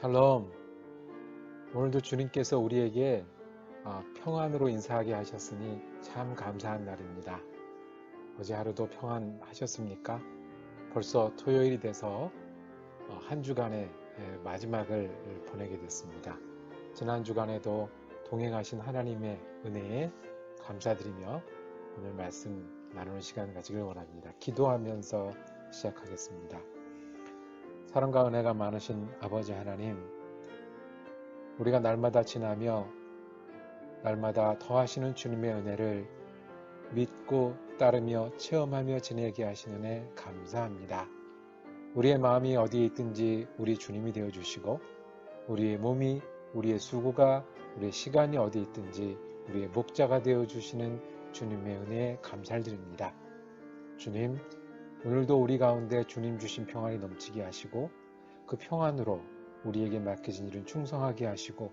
샬롬. 오늘도 주님께서 우리에게 평안으로 인사하게 하셨으니 참 감사한 날입니다. 어제 하루도 평안하셨습니까? 벌써 토요일이 돼서 한 주간의 마지막을 보내게 됐습니다. 지난 주간에도 동행하신 하나님의 은혜에 감사드리며 오늘 말씀 나누는 시간 가지길 원합니다. 기도하면서 시작하겠습니다. 사랑과 은혜가 많으신 아버지 하나님, 우리가 날마다 지나며 날마다 더하시는 주님의 은혜를 믿고 따르며 체험하며 지내게 하시는 은혜 감사합니다. 우리의 마음이 어디에 있든지 우리 주님이 되어주시고, 우리의 몸이, 우리의 수고가, 우리의 시간이 어디에 있든지 우리의 목자가 되어주시는 주님의 은혜에 감사드립니다. 주님, 오늘도 우리 가운데 주님 주신 평안이 넘치게 하시고, 그 평안으로 우리에게 맡겨진 일은 충성하게 하시고,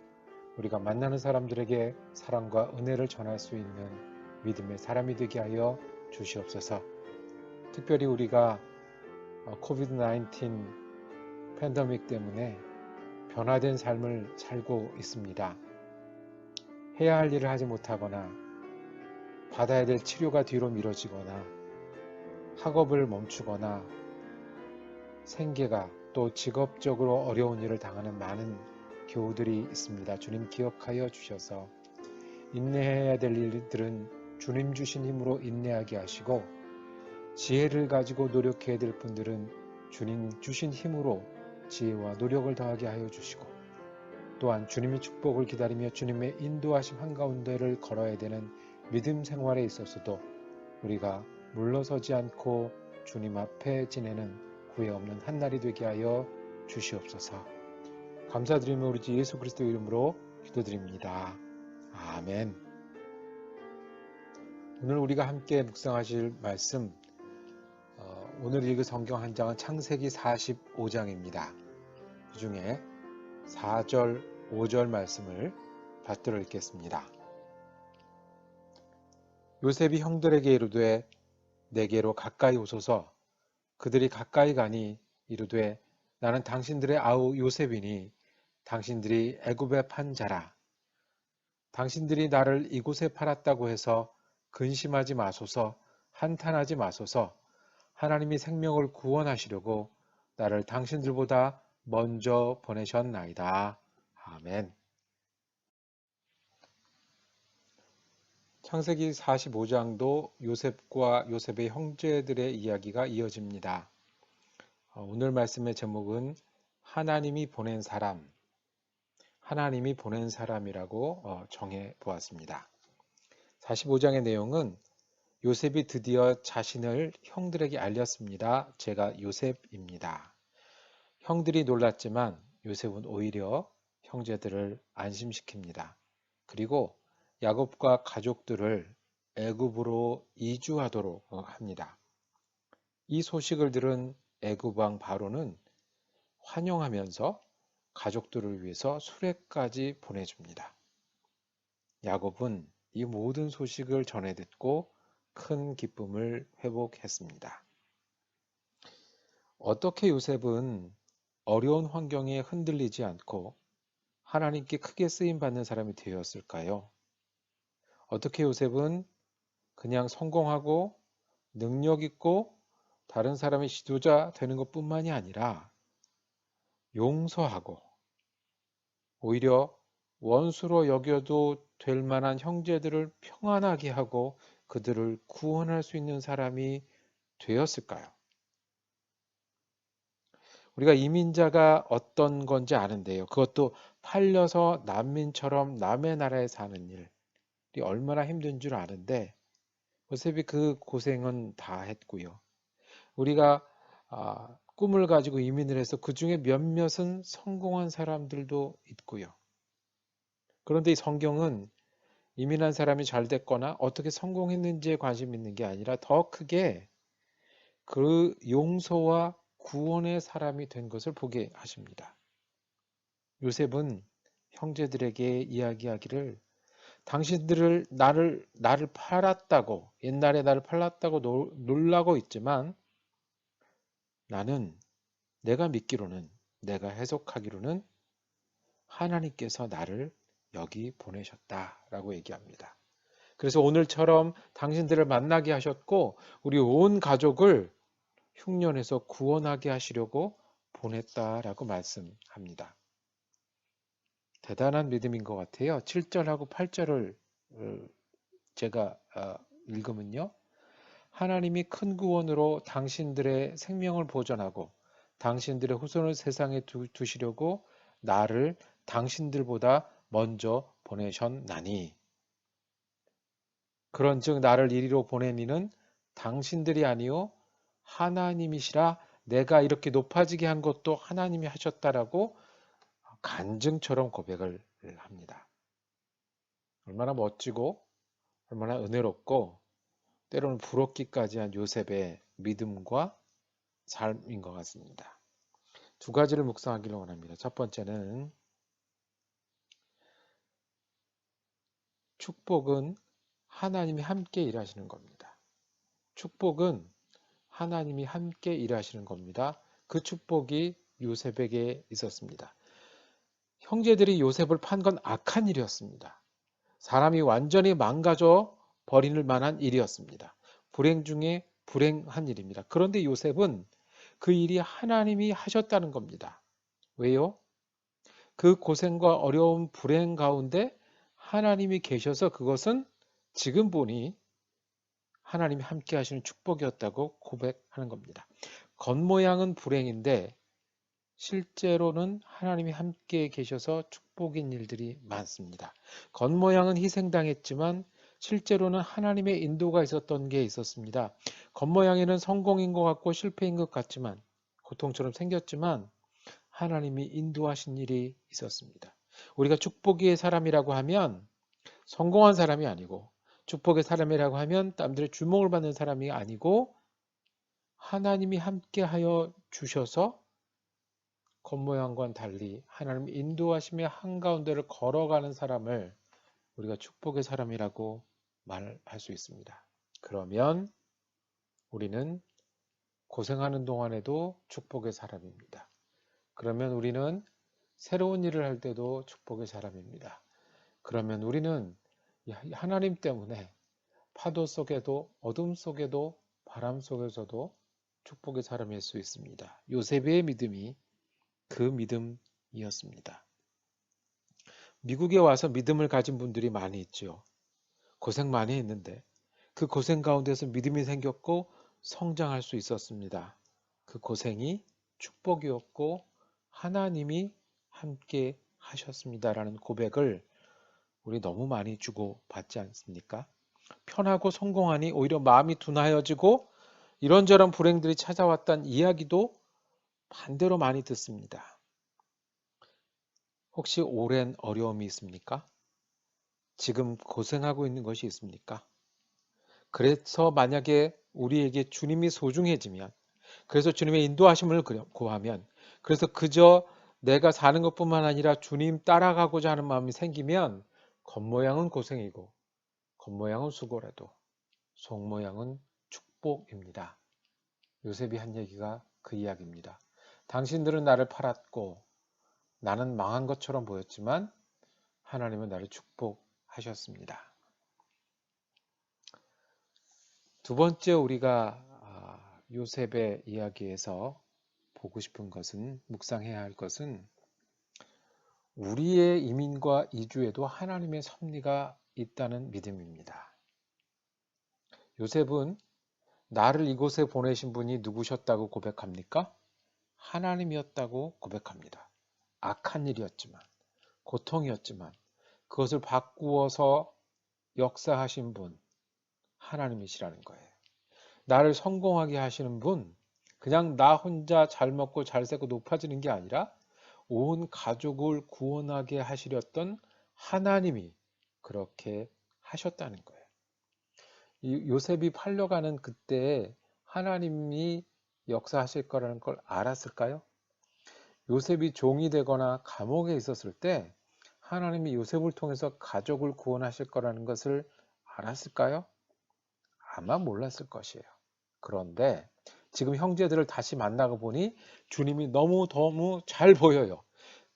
우리가 만나는 사람들에게 사랑과 은혜를 전할 수 있는 믿음의 사람이 되게 하여 주시옵소서. 특별히 우리가 코비드-19 팬데믹 때문에 변화된 삶을 살고 있습니다. 해야 할 일을 하지 못하거나 받아야 될 치료가 뒤로 미뤄지거나 학업을 멈추거나 생계가 또 직업적으로 어려운 일을 당하는 많은 교우들이 있습니다. 주님 기억하여 주셔서 인내해야 될 일들은 주님 주신 힘으로 인내하게 하시고, 지혜를 가지고 노력해야 될 분들은 주님 주신 힘으로 지혜와 노력을 더하게 하여 주시고, 또한 주님의 축복을 기다리며 주님의 인도하심 한가운데를 걸어야 되는 믿음 생활에 있어서도 우리가 물러서지 않고 주님 앞에 지내는 후회 없는 한날이 되게 하여 주시옵소서. 감사드리며 우리 주 예수 그리스도 이름으로 기도드립니다. 아멘. 오늘 우리가 함께 묵상하실 말씀, 오늘 읽을 성경 한 장은 창세기 45장입니다. 그 중에 4절, 5절 말씀을 받들어 읽겠습니다. 요셉이 형들에게 이르되 내게로 가까이 오소서. 그들이 가까이 가니 이르되 나는 당신들의 아우 요셉이니 당신들이 애굽에 판 자라. 당신들이 나를 이곳에 팔았다고 해서 근심하지 마소서, 한탄하지 마소서. 하나님이 생명을 구원하시려고 나를 당신들보다 먼저 보내셨나이다. 아멘. 창세기 45장도 요셉과 요셉의 형제들의 이야기가 이어집니다. 오늘 말씀의 제목은 하나님이 보낸 사람, 하나님이 보낸 사람이라고 정해 보았습니다. 45장의 내용은 요셉이 드디어 자신을 형들에게 알렸습니다. 제가 요셉입니다. 형들이 놀랐지만 요셉은 오히려 형제들을 안심시킵니다. 그리고 야곱과 가족들을 애굽으로 이주하도록 합니다. 이 소식을 들은 애굽 왕 바로는 환영하면서 가족들을 위해서 수레까지 보내줍니다. 야곱은 이 모든 소식을 전해 듣고 큰 기쁨을 회복했습니다. 어떻게 요셉은 어려운 환경에 흔들리지 않고 하나님께 크게 쓰임받는 사람이 되었을까요? 어떻게 요셉은 그냥 성공하고 능력 있고 다른 사람의 지도자 되는 것뿐만이 아니라 용서하고 오히려 원수로 여겨도 될 만한 형제들을 평안하게 하고 그들을 구원할 수 있는 사람이 되었을까요? 우리가 이민자가 어떤 건지 아는데요. 그것도 팔려서 난민처럼 남의 나라에 사는 일이 얼마나 힘든 줄 아는데 요셉이 그 고생은 다 했고요. 우리가 꿈을 가지고 이민을 해서 그 중에 몇몇은 성공한 사람들도 있고요. 그런데 이 성경은 이민한 사람이 잘 됐거나 어떻게 성공했는지에 관심 있는 게 아니라 더 크게 그 용서와 구원의 사람이 된 것을 보게 하십니다. 요셉은 형제들에게 이야기하기를 당신들을 나를 팔았다고, 옛날에 나를 팔았다고 놀라고 있지만 나는 내가 믿기로는, 내가 해석하기로는 하나님께서 나를 여기 보내셨다라고 얘기합니다. 그래서 오늘처럼 당신들을 만나게 하셨고 우리 온 가족을 흉년에서 구원하게 하시려고 보냈다라고 말씀합니다. 대단한 믿음인 것 같아요. 7절하고 8절을 제가 읽으면요. 하나님이 큰 구원으로 당신들의 생명을 보존하고 당신들의 후손을 세상에 두시려고 나를 당신들보다 먼저 보내셨나니 그런즉 나를 이리로 보낸 이는 당신들이 아니요 하나님이시라. 내가 이렇게 높아지게 한 것도 하나님이 하셨다라고 간증처럼 고백을 합니다. 얼마나 멋지고 얼마나 은혜롭고 때로는 부럽기까지 한 요셉의 믿음과 삶인 것 같습니다. 두 가지를 묵상하기를 원합니다. 첫 번째는 축복은 하나님이 함께 일하시는 겁니다. 축복은 하나님이 함께 일하시는 겁니다. 그 축복이 요셉에게 있었습니다. 형제들이 요셉을 판 건 악한 일이었습니다. 사람이 완전히 망가져 버릴 만한 일이었습니다. 불행 중에 불행한 일입니다. 그런데 요셉은 그 일이 하나님이 하셨다는 겁니다. 왜요? 그 고생과 어려운 불행 가운데 하나님이 계셔서 그것은 지금 보니 하나님이 함께 하시는 축복이었다고 고백하는 겁니다. 겉모양은 불행인데 실제로는 하나님이 함께 계셔서 축복인 일들이 많습니다. 겉모양은 희생당했지만 실제로는 하나님의 인도가 있었던 게 있었습니다. 겉모양에는 성공인 것 같고 실패인 것 같지만 고통처럼 생겼지만 하나님이 인도하신 일이 있었습니다. 우리가 축복의 사람이라고 하면 성공한 사람이 아니고 축복의 사람이라고 하면 남들의 주목을 받는 사람이 아니고 하나님이 함께하여 주셔서 겉모양과는 달리 하나님 인도하심의 한가운데를 걸어가는 사람을 우리가 축복의 사람이라고 말할 수 있습니다. 그러면 우리는 고생하는 동안에도 축복의 사람입니다. 그러면 우리는 새로운 일을 할 때도 축복의 사람입니다. 그러면 우리는 하나님 때문에 파도 속에도 어둠 속에도 바람 속에서도 축복의 사람일 수 있습니다. 요셉의 믿음이 그 믿음이었습니다. 미국에 와서 믿음을 가진 분들이 많이 있죠. 고생 많이 했는데 그 고생 가운데서 믿음이 생겼고 성장할 수 있었습니다. 그 고생이 축복이었고 하나님이 함께 하셨습니다라는 고백을 우리 너무 많이 주고받지 않습니까? 편하고 성공하니 오히려 마음이 둔하여지고 이런저런 불행들이 찾아왔다는 이야기도 반대로 많이 듣습니다. 혹시 오랜 어려움이 있습니까? 지금 고생하고 있는 것이 있습니까? 그래서 만약에 우리에게 주님이 소중해지면, 그래서 주님의 인도하심을 구하면, 그래서 그저 내가 사는 것뿐만 아니라 주님 따라가고자 하는 마음이 생기면 겉모양은 고생이고 겉모양은 수고라도 속모양은 축복입니다. 요셉이 한 얘기가 그 이야기입니다. 당신들은 나를 팔았고 나는 망한 것처럼 보였지만 하나님은 나를 축복하셨습니다. 두 번째 우리가 요셉의 이야기에서 보고 싶은 것은, 묵상해야 할 것은 우리의 이민과 이주에도 하나님의 섭리가 있다는 믿음입니다. 요셉은 나를 이곳에 보내신 분이 누구셨다고 고백합니까? 하나님이었다고 고백합니다. 악한 일이었지만, 고통이었지만 그것을 바꾸어서 역사하신 분, 하나님이시라는 거예요. 나를 성공하게 하시는 분, 그냥 나 혼자 잘 먹고 잘 살고 높아지는 게 아니라 온 가족을 구원하게 하시렸던 하나님이 그렇게 하셨다는 거예요. 이 요셉이 팔려가는 그때 하나님이 역사하실 거라는 걸 알았을까요? 요셉이 종이 되거나 감옥에 있었을 때 하나님이 요셉을 통해서 가족을 구원하실 거라는 것을 알았을까요? 아마 몰랐을 것이에요. 그런데 지금 형제들을 다시 만나고 보니 주님이 너무 잘 보여요.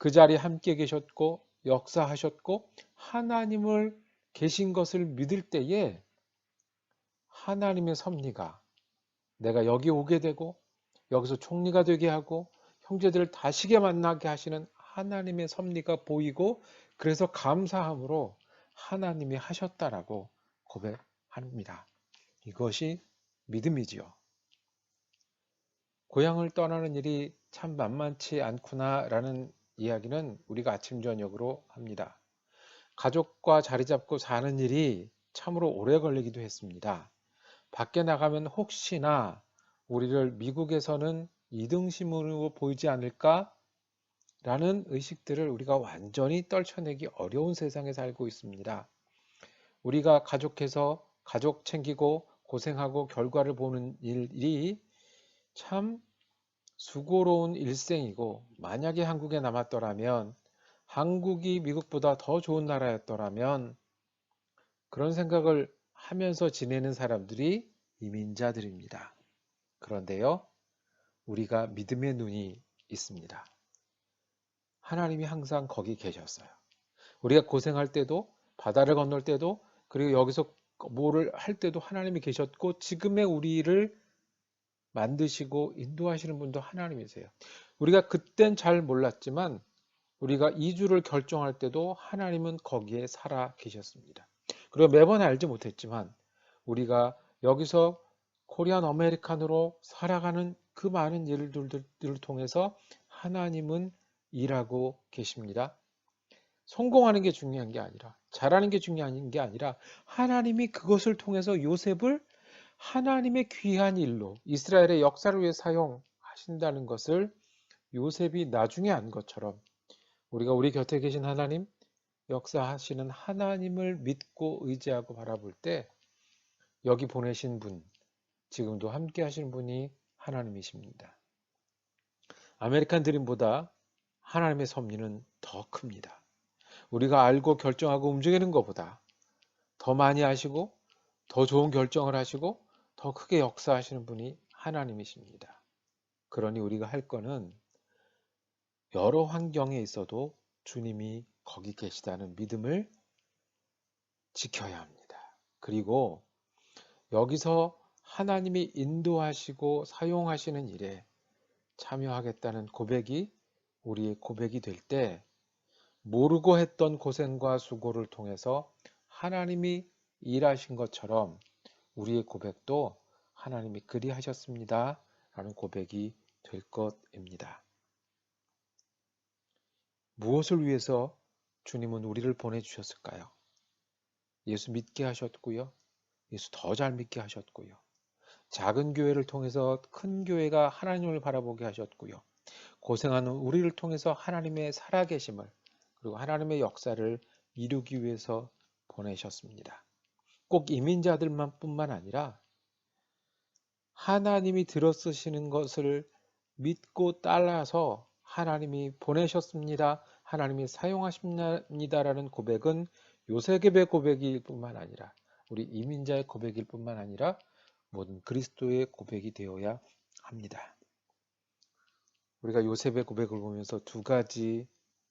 그 자리에 함께 계셨고 역사하셨고 하나님을 계신 것을 믿을 때에 하나님의 섭리가 내가 여기 오게 되고 여기서 총리가 되게 하고 형제들을 다시게 만나게 하시는 하나님의 섭리가 보이고 그래서 감사함으로 하나님이 하셨다라고 고백합니다. 이것이 믿음이지요. 고향을 떠나는 일이 참 만만치 않구나라는 이야기는 우리가 아침 저녁으로 합니다. 가족과 자리 잡고 사는 일이 참으로 오래 걸리기도 했습니다. 밖에 나가면 혹시나 우리를 미국에서는 이등신으로 보이지 않을까? 라는 의식들을 우리가 완전히 떨쳐내기 어려운 세상에 살고 있습니다. 우리가 가족해서 가족 챙기고 고생하고 결과를 보는 일이 참 수고로운 일생이고 만약에 한국에 남았더라면 한국이 미국보다 더 좋은 나라였더라면 그런 생각을 하면서 지내는 사람들이 이민자들입니다. 그런데요, 우리가 믿음의 눈이 있습니다. 하나님이 항상 거기 계셨어요. 우리가 고생할 때도 바다를 건널 때도 그리고 여기서 뭐를 할 때도 하나님이 계셨고 지금의 우리를 만드시고 인도하시는 분도 하나님이세요. 우리가 그땐 잘 몰랐지만 우리가 이주를 결정할 때도 하나님은 거기에 살아 계셨습니다. 그리고 매번 알지 못했지만 우리가 여기서 코리안 아메리칸으로 살아가는 그 많은 일들을 통해서 하나님은 일하고 계십니다. 성공하는 게 중요한 게 아니라 잘하는 게 중요한 게 아니라 하나님이 그것을 통해서 요셉을 하나님의 귀한 일로 이스라엘의 역사를 위해 사용하신다는 것을 요셉이 나중에 안 것처럼 우리가 우리 곁에 계신 하나님, 역사하시는 하나님을 믿고 의지하고 바라볼 때 여기 보내신 분, 지금도 함께 하시는 분이 하나님이십니다. 아메리칸 드림보다 하나님의 섭리는 더 큽니다. 우리가 알고 결정하고 움직이는 것보다 더 많이 하시고 더 좋은 결정을 하시고 더 크게 역사하시는 분이 하나님이십니다. 그러니 우리가 할 거는 여러 환경에 있어도 주님이 거기 계시다는 믿음을 지켜야 합니다. 그리고 여기서 하나님이 인도하시고 사용하시는 일에 참여하겠다는 고백이 우리의 고백이 될 때 모르고 했던 고생과 수고를 통해서 하나님이 일하신 것처럼 우리의 고백도 하나님이 그리하셨습니다. 라는 고백이 될 것입니다. 무엇을 위해서 주님은 우리를 보내주셨을까요? 예수 믿게 하셨고요. 예수 더 잘 믿게 하셨고요. 작은 교회를 통해서 큰 교회가 하나님을 바라보게 하셨고요. 고생하는 우리를 통해서 하나님의 살아계심을 그리고 하나님의 역사를 이루기 위해서 보내셨습니다. 꼭 이민자들만 뿐만 아니라 하나님이 들어쓰시는 것을 믿고 따라서 하나님이 보내셨습니다. 하나님이 사용하십니다라는 고백은 요셉의 고백일 뿐만 아니라 우리 이민자의 고백일 뿐만 아니라 모든 그리스도의 고백이 되어야 합니다. 우리가 요셉의 고백을 보면서 두 가지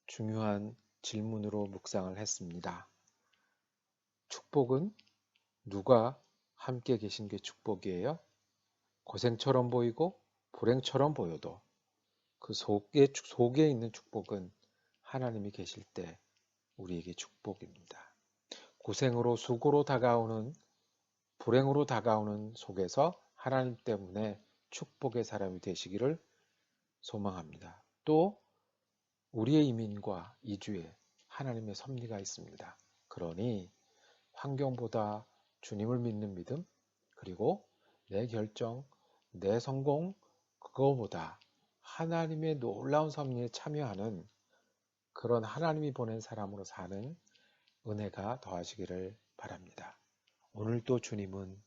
중요한 질문으로 묵상을 했습니다. 축복은 누가 함께 계신 게 축복이에요? 고생처럼 보이고 불행처럼 보여도 그 속에 있는 축복은 하나님이 계실 때 우리에게 축복입니다. 고생으로 수고로 다가오는 불행으로 다가오는 속에서 하나님 때문에 축복의 사람이 되시기를 소망합니다. 또 우리의 이민과 이주에 하나님의 섭리가 있습니다. 그러니 환경보다 주님을 믿는 믿음 그리고 내 결정, 내 성공 그거보다 하나님의 놀라운 섭리에 참여하는 그런 하나님이 보낸 사람으로 사는 은혜가 더하시기를 바랍니다. 오늘도 주님은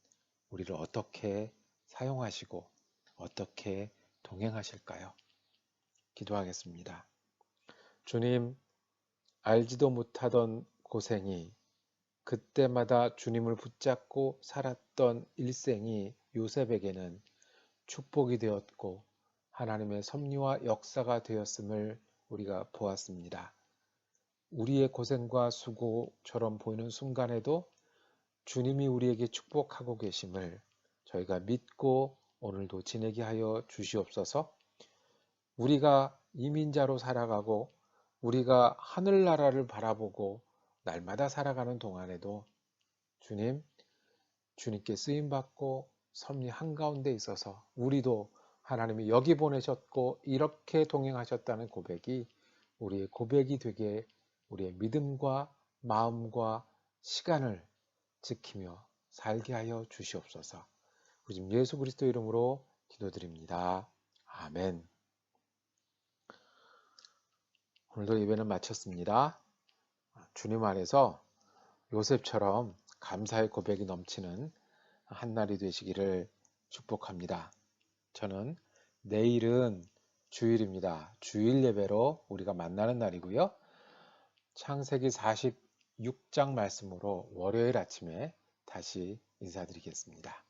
우리를 어떻게 사용하시고 어떻게 동행하실까요? 기도하겠습니다. 주님, 알지도 못하던 고생이 그때마다 주님을 붙잡고 살았던 일생이 요셉에게는 축복이 되었고 하나님의 섭리와 역사가 되었음을 우리가 보았습니다. 우리의 고생과 수고처럼 보이는 순간에도 주님이 우리에게 축복하고 계심을 저희가 믿고 오늘도 지내게 하여 주시옵소서. 우리가 이민자로 살아가고 우리가 하늘나라를 바라보고 날마다 살아가는 동안에도 주님께 쓰임받고 섭리 한가운데 있어서 우리도 하나님이 여기 보내셨고 이렇게 동행하셨다는 고백이 우리의 고백이 되게 우리의 믿음과 마음과 시간을 지키며 살게 하여 주시옵소서. 우리 주님 예수 그리스도 이름으로 기도드립니다. 아멘. 오늘도 예배는 마쳤습니다. 주님 안에서 요셉처럼 감사의 고백이 넘치는 한날이 되시기를 축복합니다. 저는 내일은 주일입니다. 주일 예배로 우리가 만나는 날이고요. 창세기 46장 말씀으로 월요일 아침에 다시 인사드리겠습니다.